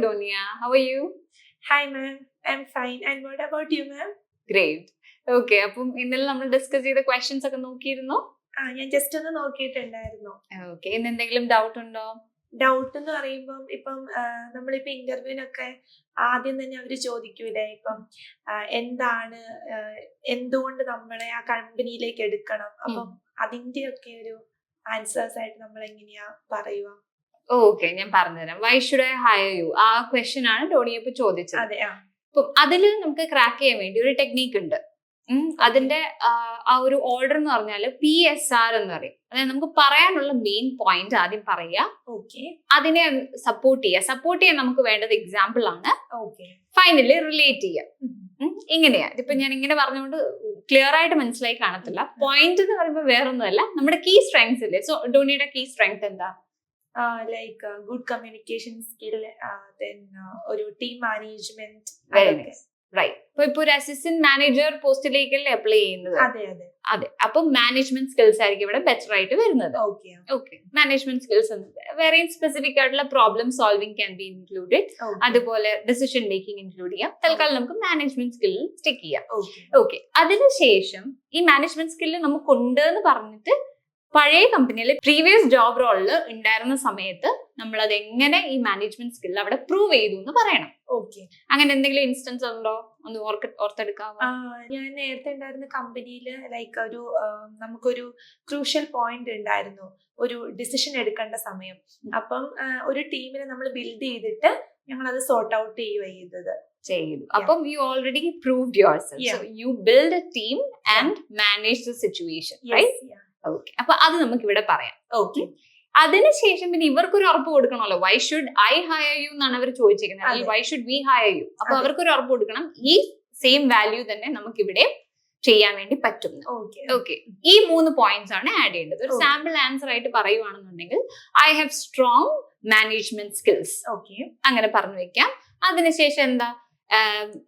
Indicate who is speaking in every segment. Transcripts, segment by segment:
Speaker 1: Donia. How are you?
Speaker 2: Hi, ma'am. I'm fine. And what about you, ma'am?
Speaker 1: Great. Okay. അപ്പം ഇന്നലെ നമ്മൾ discuss ചെയ്ത questions ഒക്കെ നോക്കിയിരുന്നോ?
Speaker 2: ഞാൻ ജസ്റ്റ് ഒന്ന് നോക്കിയിട്ടുണ്ടായിരുന്നു.
Speaker 1: ഓക്കെ. ഇന്ന് എന്തെങ്കിലും ഡൗട്ട് ഉണ്ടോ?
Speaker 2: ഡൗട്ട് എന്ന് പറയുമ്പം ഇപ്പം നമ്മളിപ്പോ ഇന്റർവ്യൂവിനൊക്കെ ആദ്യം തന്നെ അവര് ചോദിക്കൂലേ, ഇപ്പം എന്താണ്, എന്തുകൊണ്ട് നമ്മളെ ആ കമ്പനിയിലേക്ക് എടുക്കണം, അപ്പം അതിന്റെ ഒക്കെ ഒരു ആൻസേഴ്സ് ആയിട്ട് നമ്മൾ എങ്ങനെയാ പറയുക?
Speaker 1: ഓക്കെ, ഞാൻ പറഞ്ഞുതരാം. Why should I hire you? ആ ക്വസ്റ്റ്യൻ ആണ് ടോണിയെ ഇപ്പൊ ചോദിച്ചത്.
Speaker 2: അതെ.
Speaker 1: അപ്പം അതില് നമുക്ക് ക്രാക്ക് ചെയ്യാൻ വേണ്ടി ഒരു ടെക്നീക്ക് ഉണ്ട്. അതിന്റെ ആ ഒരു ഓർഡർ എന്ന് പറഞ്ഞാല് PSR എന്ന് പറയും. അതായത് നമുക്ക് പറയാനുള്ള മെയിൻ പോയിന്റ് ആദ്യം പറയുക, അതിനെ സപ്പോർട്ട് ചെയ്യാൻ നമുക്ക് വേണ്ടത് എക്സാമ്പിൾ ആണ്, ഫൈനലി റിലേറ്റ് ചെയ്യാം. ഇങ്ങനെയാ. ഇതിപ്പോ ഞാൻ ഇങ്ങനെ പറഞ്ഞുകൊണ്ട് ക്ലിയർ ആയിട്ട് മനസ്സിലായി കാണത്തില്ല. പോയിന്റ് എന്ന് പറയുമ്പോൾ വേറൊന്നുമല്ല, നമ്മുടെ കീ സ്ട്രെങ്സ് ഇല്ലേ. സോ ഡോണിയുടെ കീ സ്ട്രെങ്ത് എന്താ?
Speaker 2: Like good communication skill, then ഒരു team management.
Speaker 1: Very nice, right. ഇപ്പൊ ഒരു അസിസ്റ്റന്റ് മാനേജർ പോസ്റ്റിലേക്കല്ലേ അപ്ലൈ ചെയ്യുന്നത്? അതെ. അപ്പൊ മാനേജ്മെന്റ് സ്കിൽസ് ആയിരിക്കും ഇവിടെ ബെറ്റർ ആയിട്ട് വരുന്നത്. ഓക്കെ, മാനേജ്മെന്റ് സ്കിൽസ് എന്നത് വേറെ സ്പെസിഫിക് ആയിട്ടുള്ള problem solving can be included. അതുപോലെ ഡിസിഷൻ മേക്കിംഗ് ഇൻക്ലൂഡ് ചെയ്യാം. തൽക്കാലം നമുക്ക് മാനേജ്മെന്റ് സ്കിൽ സ്റ്റിക്ക് ചെയ്യാം. ഓക്കെ, അതിനുശേഷം ഈ മാനേജ്മെന്റ് സ്കില്ല് നമുക്കുണ്ട് എന്ന് പറഞ്ഞിട്ട് പഴയ കമ്പനിയിലെ പ്രീവിയസ് ജോബ് റോളിൽ ഉണ്ടായിരുന്ന സമയത്ത് നമ്മൾ അത് എങ്ങനെ ഈ മാനേജ്മെന്റ് സ്കിൽ അവിടെ പ്രൂവ് ചെയ്തു എന്ന് പറയണം. അങ്ങനെ എന്തെങ്കിലും ഇൻസ്റ്റൻസ് ഉണ്ടോ? ഒന്ന് ഓർത്തെടുക്കാമോ?
Speaker 2: ഞാൻ നേരത്തെ ഉണ്ടായിരുന്ന കമ്പനിയിൽ ലൈക്ക് നമുക്കൊരു ക്രൂഷ്യൽ പോയിന്റ് ഉണ്ടായിരുന്നു, ഒരു ഡിസിഷൻ എടുക്കേണ്ട സമയം. അപ്പം ഒരു ടീമിനെ നമ്മൾ ബിൽഡ് ചെയ്തിട്ട് ഞങ്ങൾ അത് സോർട്ട് ഔട്ട്
Speaker 1: ചെയ്തു. അപ്പം you already proved yourself. So you build a team and manage the situation, right? Okay, അപ്പൊ അത് നമുക്ക് ഇവിടെ പറയാം. ഓക്കെ, അതിനുശേഷം പിന്നെ ഇവർക്കൊരു ഉറപ്പ് കൊടുക്കണമല്ലോ. Why should I hire you എന്നാണ് അവർ ചോദിച്ചിരിക്കുന്നത്, അല്ലെങ്കിൽ why should we hire you. അപ്പൊ അവർക്കൊരു ഉറപ്പ് കൊടുക്കണം, ഈ സെയിം വാല്യൂ തന്നെ നമുക്ക് ഇവിടെ ചെയ്യാൻ വേണ്ടി പറ്റും. ഓക്കെ, ഈ 3 പോയിന്റ്സ് ആണ് ആഡ് ചെയ്യേണ്ടത്. ഒരു സാമ്പിൾ ആൻസർ ആയിട്ട് പറയുവാണെന്നുണ്ടെങ്കിൽ I have strong management skills. Okay, അങ്ങനെ പറഞ്ഞു വെക്കാം. അതിനുശേഷം എന്താ,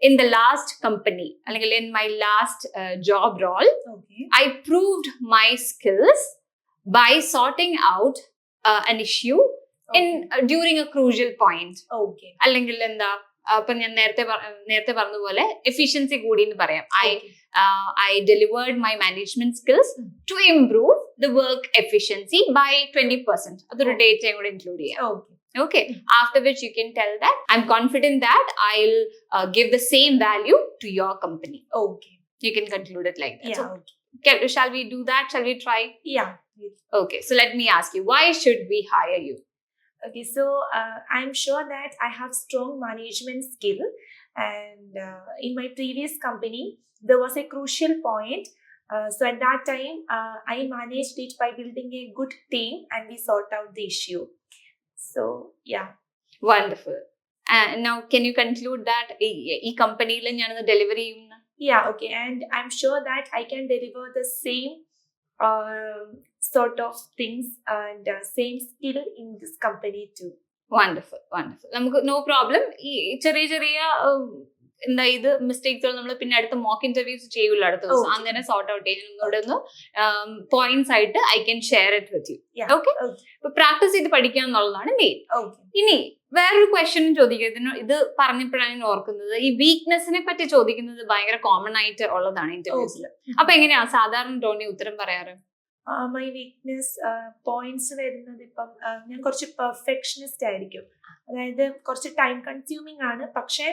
Speaker 1: in the last company, അല്ലെങ്കിൽ in my last job role, I proved my skills by sorting out an issue during a crucial point. അല്ലെങ്കിൽ എന്താ, അപ്പൊ ഞാൻ നേരത്തെ പറഞ്ഞതുപോലെ എഫിഷ്യൻസി കൂടി എന്ന് പറയാം. I delivered my management skills to improve the work efficiency by 20%. അതൊരു ഡേറ്റയും കൂടെ ഇൻക്ലൂഡ് ചെയ്യാം. Okay, after which you can tell that I'm confident that I'll give the same value to your company. Okay, you can conclude it like that. Okay, shall we do that? Shall we try?
Speaker 2: Yeah.
Speaker 1: Okay, so let me ask you, why should we hire you?
Speaker 2: Okay, so I'm sure that I have strong management skill, and in my previous company there was a crucial point. So at that time I managed it by building a good team and we sort out the issue. So yeah,
Speaker 1: wonderful. Now can you conclude that ee company il njan deliver cheyunna?
Speaker 2: Yeah, okay, and I'm sure that I can deliver the same sort of things and same skill in this company too.
Speaker 1: Wonderful. നമുക്ക് no problem. ഈ ചെറിയ എന്താ ഇത് മിസ്റ്റേക്സുകൾ നമ്മൾ പിന്നെ അടുത്ത mock interviews ചെയ്യൂല അടുത്ത ദിവസം, അങ്ങനെ സോർട്ട് ഔട്ട് ചെയ്യുന്ന പോയിന്റ്സ് ആയിട്ട് I can share it with you. Okay, ഇപ്പൊ പ്രാക്ടീസ് ചെയ്ത് പഠിക്കുക എന്നുള്ളതാണ് മെയിൻ. ഇനി വേറൊരു ക്വസ്റ്റ്യൻ ചോദിക്കുന്നതിന്, ഇത് പറഞ്ഞപ്പോഴാണ് ഞാൻ ഓർക്കുന്നത്, ഈ വീക്ക്നെസ്സിനെ പറ്റി ചോദിക്കുന്നത് ഭയങ്കര കോമൺ ആയിട്ട് ഉള്ളതാണ് ഇന്റർവ്യൂസിൽ. അപ്പൊ എങ്ങനെയാ സാധാരണ ടോണി ഉത്തരം പറയാറ്?
Speaker 2: മൈ വീക്ക്നെസ് പോയിന്റ്സ് വരുന്നത്, ഇപ്പം ഞാൻ കുറച്ച് പെർഫെക്ഷനിസ്റ്റ് ആയിരിക്കും. അതായത് കുറച്ച് ടൈം കൺസ്യൂമിങ് ആണ്, പക്ഷെ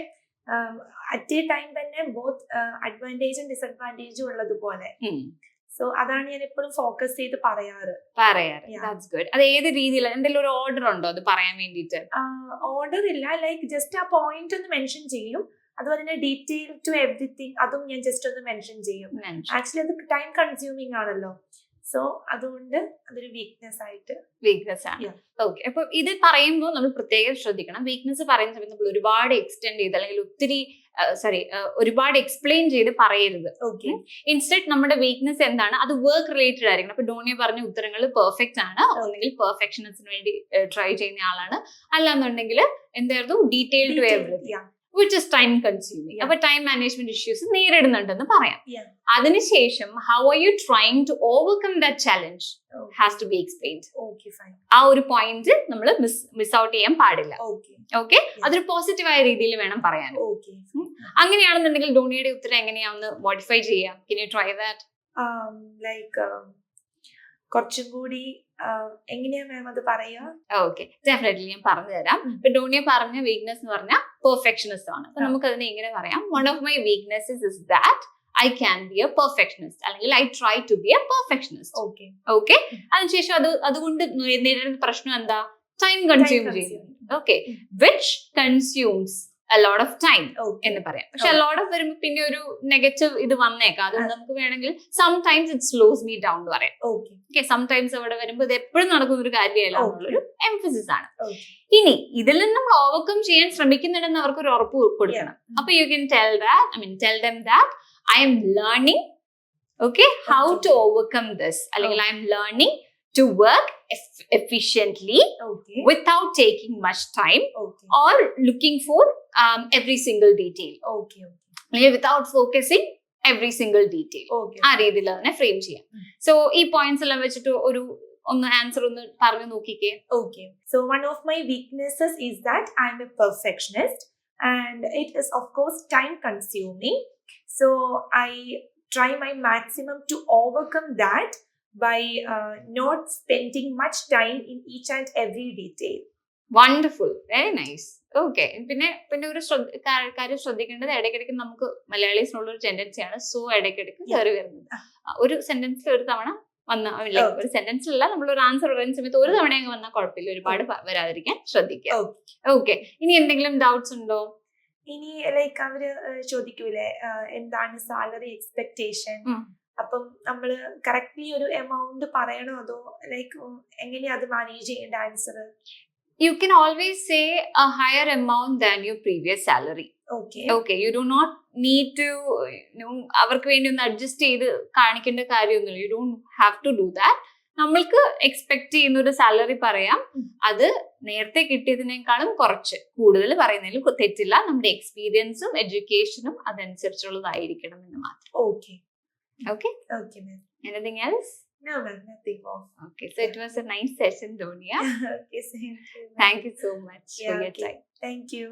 Speaker 2: അറ്റ് എ ടൈം തന്നെ ബോത്ത് അഡ്വാൻറ്റേജും ഡിസഡ്വാൻറ്റേജും ഉള്ളതുപോലെ. സോ അതാണ് ഞാൻ എപ്പോഴും ഫോക്കസ് ചെയ്ത് പറയാറ്.
Speaker 1: That's good. അത് ഏത് രീതിയിൽ, എന്തെങ്കിലും ഒരു ഓർഡർ ഉണ്ടോ അത് പറയാൻ വേണ്ടിയിട്ട്?
Speaker 2: ഓർഡർ ഇല്ല, ലൈക്ക് ജസ്റ്റ് ആ പോയിന്റ് ഒന്ന് മെൻഷൻ ചെയ്യും. അതുപോലെ തന്നെ ഡീറ്റെയിൽ ടു എവറിത്തിങ് അതും ഞാൻ ജസ്റ്റ് ഒന്ന് മെൻഷൻ ചെയ്യും. ആക്ച്വലി അത് ടൈം കൺസ്യൂമിങ് ആണല്ലോ, സോ അതുകൊണ്ട് അതൊരു വീക്ക്നെസ് ആണ്.
Speaker 1: ഓക്കെ, അപ്പൊ ഇത് പറയുമ്പോൾ നമ്മൾ പ്രത്യേകം ശ്രദ്ധിക്കണം. വീക്ക്നെസ് പറയുന്ന സമയത്ത് നമ്മൾ ഒരുപാട് എക്സ്റ്റെൻഡ് ചെയ്ത് അല്ലെങ്കിൽ ഒരുപാട് എക്സ്പ്ലെയിൻ ചെയ്ത് പറയരുത്. ഓക്കെ, ഇൻസ്റ്റെഡ് നമ്മുടെ വീക്ക്നെസ് എന്താണ്, അത് വർക്ക് റിലേറ്റഡ് ആയിരിക്കണം. അപ്പൊ ഡോണിയ പറഞ്ഞ ഉത്തരങ്ങൾ പെർഫെക്റ്റ് ആണ്, ഒന്നെങ്കിൽ പെർഫെക്ഷനിസ്റ്റിന് വേണ്ടി ട്രൈ ചെയ്യുന്ന ആളാണ്, അല്ലാന്നുണ്ടെങ്കിൽ എന്തായിരുന്നു detail to everything. Which is time consuming. അപ്പൊ ടൈം മാനേജ്മെന്റ് ഇഷ്യൂസ് നേരിടുന്നുണ്ടെന്ന് പറയാം. അതിനുശേഷം how are you trying to overcome that challenge has to be explained. ആ ഒരു പോയിന്റ് നമ്മൾ മിസ് ഔട്ട് ചെയ്യാൻ പാടില്ല. ഓക്കെ, അതൊരു പോസിറ്റീവായ രീതിയിൽ വേണം പറയാൻ. അങ്ങനെയാണെന്നുണ്ടെങ്കിൽ ധോണിയുടെ ഉത്തരം എങ്ങനെയാണെന്ന് മോഡിഫൈ ചെയ്യാം. Can you try that?
Speaker 2: Like കുറച്ചും കൂടി എങ്ങനെയാ മാം അത് പറയാ?
Speaker 1: ഓക്കെ, ഡെഫിനറ്റ്ലി ഞാൻ പറഞ്ഞു തരാം. ഇപ്പൊ ധോണിയ പറഞ്ഞ വീക്ക്നെസ് എന്ന് പറഞ്ഞാൽ പെർഫെക്ഷനിസ്റ്റ് ആണ്. അപ്പൊ നമുക്ക് അതിനെ ഇങ്ങനെ പറയാം, one of my weaknesses is that I can be a perfectionist, അല്ലെങ്കിൽ I try to be a perfectionist. Okay, അതിനുശേഷം അതുകൊണ്ട് നേരിടുന്ന പ്രശ്നം എന്താ? ടൈം കൺസ്യൂം ചെയ്യുന്നു. Okay, which consumes a lot of time എന്ന് പറയാം. പക്ഷെ a lot of വരുമ്പോൾ പിന്നെ ഒരു നെഗറ്റീവ് ഇത് വന്നേക്കാം. അതുകൊണ്ട് നമുക്ക് വേണമെങ്കിൽ sometimes it slows me down എന്ന് പറയാം. ഓക്കെ, sometimes അവിടെ വരുമ്പോൾ ഇത് എപ്പോഴും നടക്കുന്ന ഒരു കാര്യമല്ല എന്നുള്ളൊരു എംഫസിസ് ആണ്. ഇനി ഇതിൽ നിന്ന് നമ്മൾ ഓവർകം ചെയ്യാൻ ശ്രമിക്കുന്നുണ്ടെന്ന് അവർക്ക് ഒരു ഉറപ്പ് കൊടുക്കണം. അപ്പൊ you can tell them that I am learning, how to overcome this. അല്ലെങ്കിൽ I am learning to work efficiently without taking much time or looking for every single detail. Without focusing every single detail. ആ രീതിയിൽ തന്നെ frame ചെയ്യാം. So ഈ points എല്ലാം വെച്ചിട്ട് ഒന്ന് answer ഒന്ന് പറഞ്ഞു നോക്കിക്കേ.
Speaker 2: So one of my weaknesses is that I am a perfectionist and it is of course time consuming. So I try my maximum to overcome that by not spending much time in each and every detail.
Speaker 1: Wonderful, very nice. Okay, പിന്നെ ഒരു കാര്യം ശ്രദ്ധിക്കേണ്ടത്, ഇടയ്ക്കിടയ്ക്ക് നമുക്ക് മലയാളീസിനുള്ള ഒരു ടെൻഡൻസിയാണ് so ഇടയ്ക്കിടയ്ക്ക് കയറി വരുന്നത്. ഒരു സെന്റൻസിൽ ഒരു തവണ ഒരു സെന്റൻസിലല്ല, നമ്മൾ ഒരു ആൻസർ പറയുന്ന സമയത്ത് ഒരു തവണ അങ്ങ് വന്നാൽ കുഴപ്പമില്ല, ഒരുപാട് വരാതിരിക്കാൻ ശ്രദ്ധിക്കുക. ഓക്കെ, ഇനി എന്തെങ്കിലും ഡൗട്ട്സ് ഉണ്ടോ?
Speaker 2: ഇനി ലൈക്ക് അവര് ചോദിക്കൂലേ എന്താണ് സാലറി എക്സ്പെക്ടേഷൻ, അപ്പം നമ്മള് കറക്റ്റ്ലി ഒരു എമൗണ്ട് പറയണോ അതോ ലൈക്ക് എങ്ങനെയാ അത് മാനേജ് ചെയ്യേണ്ട answer?
Speaker 1: You can always say a higher amount than your previous salary. Okay, you do not need to അവർക്ക് വേണ്ടി ഒന്ന് അഡ്ജസ്റ്റ് ചെയ്ത് കാണിക്കേണ്ട കാര്യമൊന്നുമില്ല. You don't have to do that. നമ്മൾക്ക് എക്സ്പെക്ട് ചെയ്യുന്ന ഒരു സാലറി പറയാം, അത് നേരത്തെ കിട്ടിയതിനേക്കാളും കുറച്ച് കൂടുതൽ പറയുന്നതിൽ തെറ്റില്ല. നമ്മുടെ എക്സ്പീരിയൻസും എഡ്യൂക്കേഷനും അതനുസരിച്ചുള്ളതായിരിക്കണം എന്ന് മാത്രം. Okay, anything else?
Speaker 2: No, ma'am, nothing more.
Speaker 1: Okay, so it was a nice session, Dhonia.
Speaker 2: Okay, same to you.
Speaker 1: Thank you so much for your time.
Speaker 2: Thank you.